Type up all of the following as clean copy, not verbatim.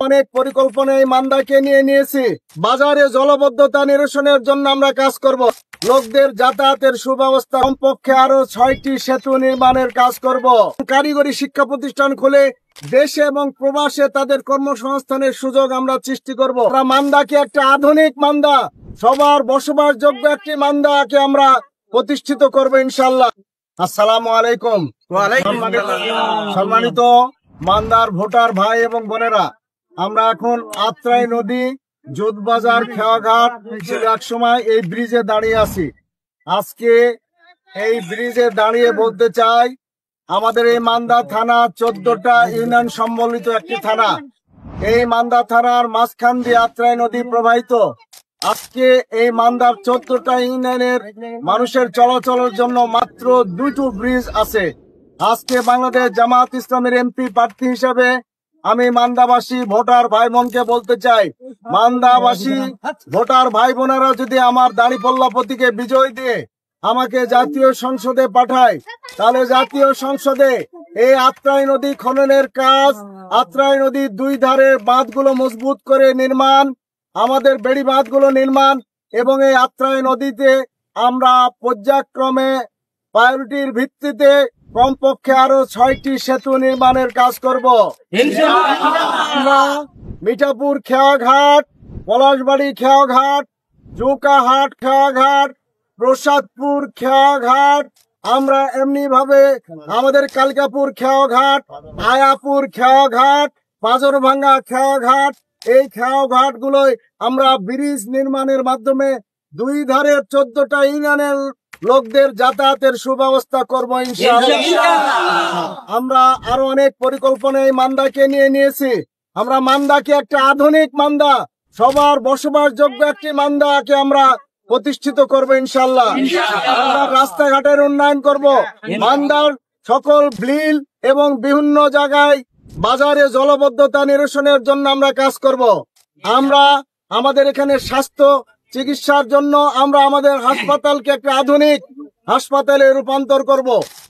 অনেক পরিকল্পনা এই মান্দাকে নিয়েছি। বাজারে জলবদ্ধতা নিরসনের জন্য আমরা কাজ করব। লোকদের যাতায়াতের সুব্যবস্থা, কমপক্ষে আরো 6টি সেতু নির্মাণের কাজ করব। কারিগরি শিক্ষা প্রতিষ্ঠান খুলে দেশে এবং প্রবাসে তাদের কর্মসংস্থানের সুযোগ আমরা সৃষ্টি করব। আমরা মান্দাকে একটা আধুনিক মান্দা, সবার বসবাসযোগ্য একটি মান্দাকে আমরা প্রতিষ্ঠিত করব ইনশাআল্লাহ। আসসালামু আলাইকুম। সম্মানিত মান্দার ভোটার ভাই এবং বোনেরা, আমরা এখন আত্রাই নদী, জোতবাজার, খেয়াঘাট ছিল এক সময় এই ব্রিজে দাঁড়িয়ে আছি। আজকে এই ব্রিজে দাঁড়িয়ে বলতে চাই, আমাদের এই মান্দা থানা 14টা ইউনিয়ন সম্বলিত একটি থানা। এই মান্দা থানার মাঝখান দিয়ে আত্রাই নদী প্রবাহিত। আজকে এই মান্দার 14টা ইউনিয়নের মানুষের চলাচলের জন্য মাত্র 2টি ব্রিজ আছে। আজকে বাংলাদেশ জামাত ইসলামের এমপি প্রার্থী হিসেবে আমি মান্দাবাসী ভোটার ভাই বোনকে বলতে চাই, মান্দাবাসী ভোটার ভাই বোনেরা যদি আমার দাঁড়িপাল্লা প্রতীকে বিজয় দিয়ে আমাকে জাতীয় সংসদে পাঠায়, তাহলে জাতীয় সংসদে এই আত্রাই নদী খননের কাজ, আত্রাই নদীর 2 ধারের বাঁধগুলো মজবুত করে নির্মাণ, আমাদের বেড়ি বাঁধগুলো নির্মাণ এবং এই আত্রাই নদীতে আমরা পর্যায়ক্রমে প্রায়োরিটির ভিত্তিতে কমপক্ষে আরো 6টি সেতু নির্মাণের কাজ করব। আমরা মিঠাপুর খেয়াঘাট, পলাশবাড়ি খেয়াঘাট, জুকাহাট খেয়াঘাট, প্রসাদপুর খেয়াঘাট, আমরা এমনি ভাবে আমাদের কালকাপুর খেয়াঘাট, আয়াপুর খেয়াঘাট, পাজরভাঙ্গা খেয়াঘাট, এই খেয়াঘাট গুলোয় আমরা ব্রিজ নির্মাণের মাধ্যমে 2 ধারের 14টা ইউনিয়নের লোকদের যাতায়াতের সুব্যবস্থা করবো ইনশাআল্লাহ। আমরা আরো অনেক পরিকল্পনা এই মান্দাকে নিয়েছি। আমরা মান্দাকে একটা আধুনিক মান্দা, সবার বসবাসযোগ্য একটি মান্দাকে আমরা প্রতিষ্ঠিত করবো ইনশাআল্লাহ। আমরা রাস্তাঘাটের উন্নয়ন করব। মান্দার সকল বিল এবং বিভিন্ন জায়গায় বাজারে জলবদ্ধতা নিরসনের জন্য আমরা কাজ করব। আমরা আমাদের এখানে স্বাস্থ্য চিকিৎসার জন্য আমরা আমাদের হাসপাতালকে একটা আধুনিক হাসপাতালে রূপান্তর করব।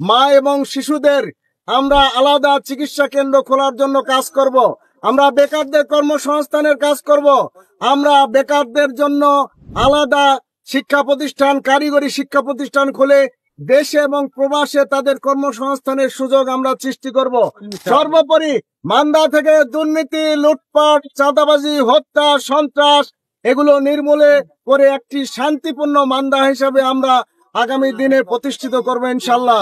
মা এবং শিশুদের আমরা আলাদা চিকিৎসা কেন্দ্র খোলার জন্য কাজ করব। আমরা বেকারদের কর্মসংস্থানের কাজ করব। আমরা বেকারদের জন্য আলাদা শিক্ষা প্রতিষ্ঠান, কারিগরি শিক্ষা প্রতিষ্ঠান খুলে দেশে এবং প্রবাসে তাদের কর্মসংস্থানের সুযোগ আমরা সৃষ্টি করব। সর্বোপরি মান্দা থেকে দুর্নীতি, লুটপাট, চাঁদাবাজি, হত্যা, সন্ত্রাস এগুলো নির্মূলে করে একটি শান্তিপূর্ণ মান্দা হিসেবে আমরা আগামী দিনে প্রতিষ্ঠিত করবো ইনশাআল্লাহ।